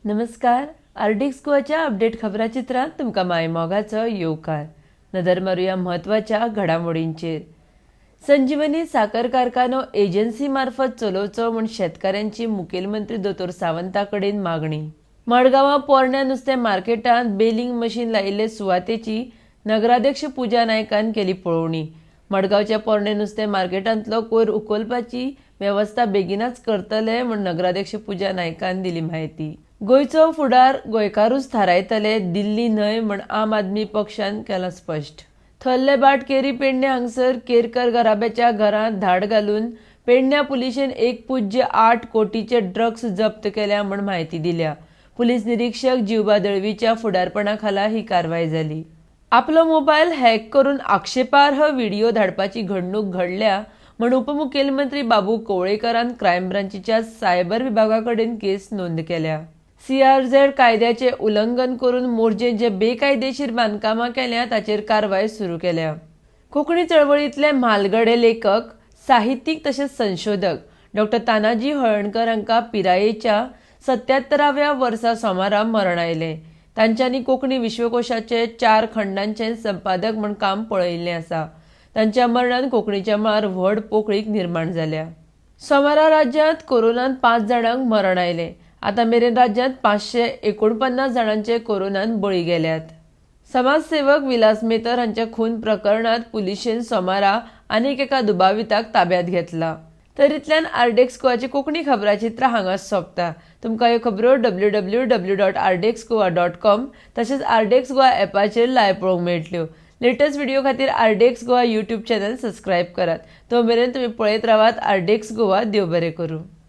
नमस्कार. आर्डिक्स गोवाच्या अपडेट खबराचित्रांत तुमकां माय मोगाचो येवकार. नदर मारूया म्हत्वाच्या घडामोडींचेर. संजीवनी साखर कारखानो एजन्सी मार्फत चलोवचो म्हूण शेतकाऱ्यांची मुखेलमंत्री दोतोर सावंता कडेन मागणी. मडगांवां पोरण्या नुस्तें मार्केटांत बेलिंग मशीन लायिल्ले सुवातेची नगराध्यक्ष पुजा नायकान केली पळोवणी. मडगांवच्या पोरणे नुस्तें मार्केटांतलो कोयर उखलपाची वेवस्था बेगीनच करतले म्हूण नगराध्यक्ष पुजा नायकान दिली म्हायती. गोंयचो फुडार गोंयकारूच थारायतले, दिल्ली न्हय म्हूण आम आदमी पक्षान केलां स्पश्ट. थल्लेबाट केरी पेडणे हांगसर केरकर घराब्याच्या घरांत धाड घालून पेडण्या पुलिशेन 1.8 कोटीचे ड्रग्स जप्त केल्या म्हूण म्हायती दिल्या. पुलीस निरीक्षक जिवबा दळवीच्या फुडारपणा खाला ही कारवाय जाली. आपलो मोबायल हॅक करून आक्षेपार्ह व्हिडिओ धाडपाची घडणूक घडल्या म्हूण उपमुखेलमंत्री बाबू कवळेकरान क्रायम ब्रांचीच्या सायबर विभागा कडेन केस नोंद केल्या. CRZ कायद्याचे उल्लंघन करून मोर्जें जे बेकायदेशीर बांदकामां केल्या ताचेर कारवाय सुरू केल्या. कोंकणी चळवळींतले म्हालगडे लेखक, साहित्यीक तशेंच संशोधक डॉ. तानाजी हळर्णकर हांकां पिरायेच्या 77व्या वर्सा सोमारा मरण आयलें. तांच्यांनी कोंकणी विश्वकोशाचे 4 खंडांचें संपादक म्हूण काम पळयिल्लें आसा. तांच्या मरणान कोंकणीच्या मळार व्हड पोकळीक निर्माण जाल्या. सोमारा राज्यांत कोरोनान 5 जाणांक मरण आयलें. आतां मेरेन राज्यांत 549 जाणांचे कोरोनान बळी गेल्यात. समाजसेवक विलास मेतर हांच्या खून प्रकरणात पुलिशेन सोमारा आनीक एका दुबाविताक ताब्यात घेतला. तरींतल्यान आर्डेक्स गोवाची कोंकणी खबराचित्रां हांगाच सोंपता. तुमकां ह्यो खबरो www.ardexgoa.com तशेंच आर्डेक्स गोवा ॲपाचेर लायव्ह पळोवंक मेळटल्यो. लेटस्ट व्हिडिओ खातीर आर्डेक्स गोवा यूट्यूब चॅनल सबस्क्रायब करात. तो मेरेन तुमी पळयत रावात आर्डेक्स गोवा. देव बरें करूं.